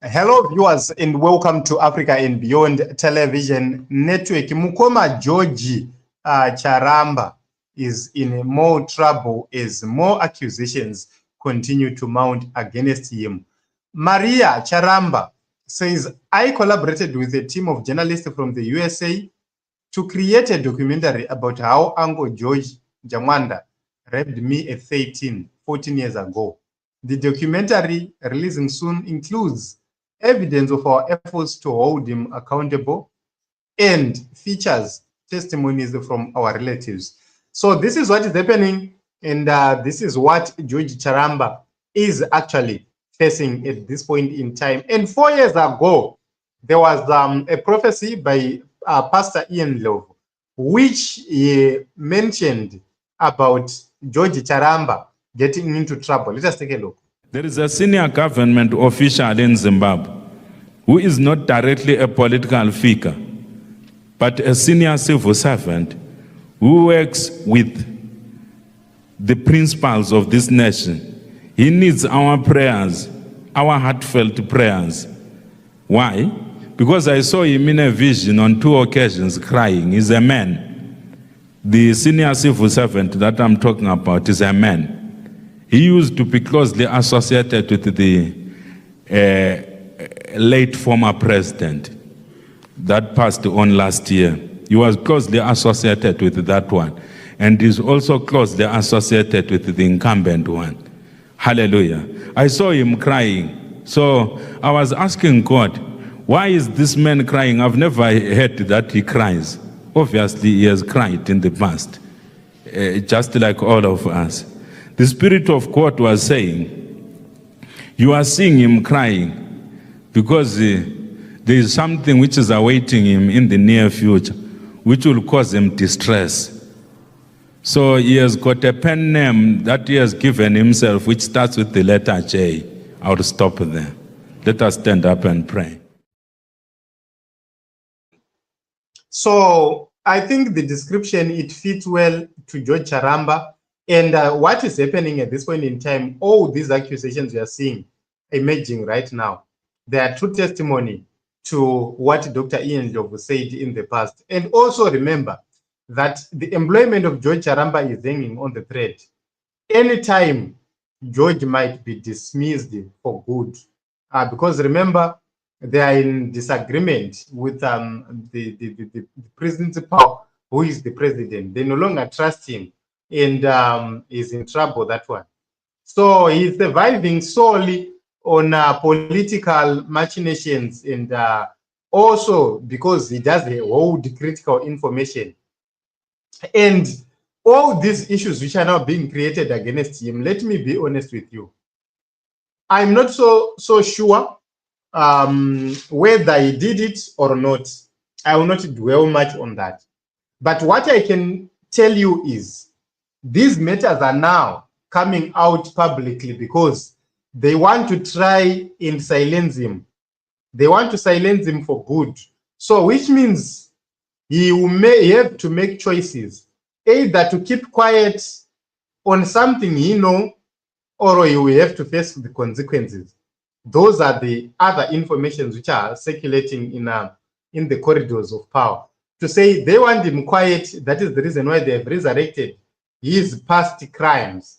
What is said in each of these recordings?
Hello viewers and welcome to Africa and Beyond Television Network. Mukoma George Charamba is in more trouble as more accusations continue to mount against him. Maria Charamba says, I collaborated with a team of journalists from the USA to create a documentary about how Uncle George Jamwanda raped me at 14 years ago. The documentary, releasing soon, includes evidence of our efforts to hold him accountable and features testimonies from our relatives. So this is what is happening, and this is what George Charamba is actually facing at this point in time. And 4 years ago, there was a prophecy by Pastor Ian Love, which he mentioned about George Charamba getting into trouble. Let us take a look. There is a senior government official in Zimbabwe who is not directly a political figure, but a senior civil servant who works with the principles of this nation. He needs our prayers, our heartfelt prayers. Why? Because I saw him in a vision on 2 occasions crying. He's a man. The senior civil servant that I'm talking about is a man. He used to be closely associated with the late former president that passed on last year. He was closely associated with that one. And is also closely associated with the incumbent one. Hallelujah. I saw him crying. So I was asking God, why is this man crying? I've never heard that he cries. Obviously, he has cried in the past, just like all of us. The Spirit of God was saying, you are seeing him crying because there is something which is awaiting him in the near future, which will cause him distress. So he has got a pen name that he has given himself, which starts with the letter J. I'll stop there. Let us stand up and pray. So I think the description, it fits well to George Charamba. And what is happening at this point in time, all these accusations we are seeing emerging right now, they are true testimony to what Dr. Ian Jobu said in the past. And also remember that the employment of George Charamba is hanging on the thread. Anytime George might be dismissed for good, because remember, they are in disagreement with the principal, who is the president. They no longer trust him, and is in trouble, that one. So he's surviving solely on political machinations, and also because he does hold critical information. And all these issues which are now being created against him, let me be honest with you, I'm not so sure whether he did it or not. I will not dwell much on that. But what I can tell you is these matters are now coming out publicly because they want to try and silence him. They want to silence him for good. So which means he may have to make choices, either to keep quiet on something he knows, or he will have to face the consequences. Those are the other informations which are circulating in the corridors of power. To say they want him quiet, that is the reason why they have resurrected his past crimes,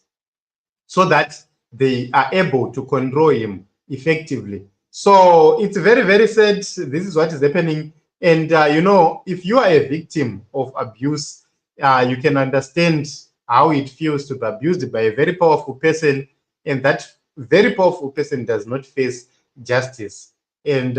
so that they are able to control him effectively. So it's very, very sad. This is what is happening. And, you know, if you are a victim of abuse, you can understand how it feels to be abused by a very powerful person, and that very powerful person does not face justice. And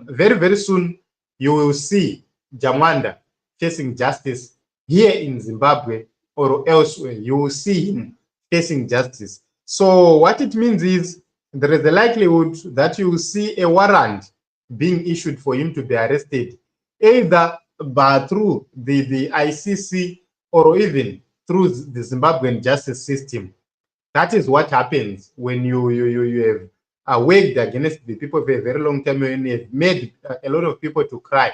very, very soon, you will see Jamwanda facing justice here in Zimbabwe or elsewhere. You will see him facing justice. So what it means is there is a likelihood that you will see a warrant being issued for him to be arrested, either through the ICC or even through the Zimbabwean justice system. That is what happens when you have worked against the people for a very long time, and you have made a lot of people to cry.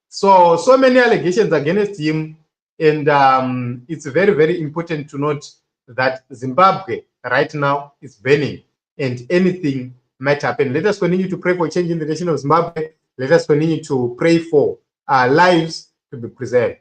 So many allegations against him, and it's very, very important to note that Zimbabwe right now is burning, and anything might happen. Let us continue to pray for change in the nation of Zimbabwe. Let us continue to pray for our lives to be preserved.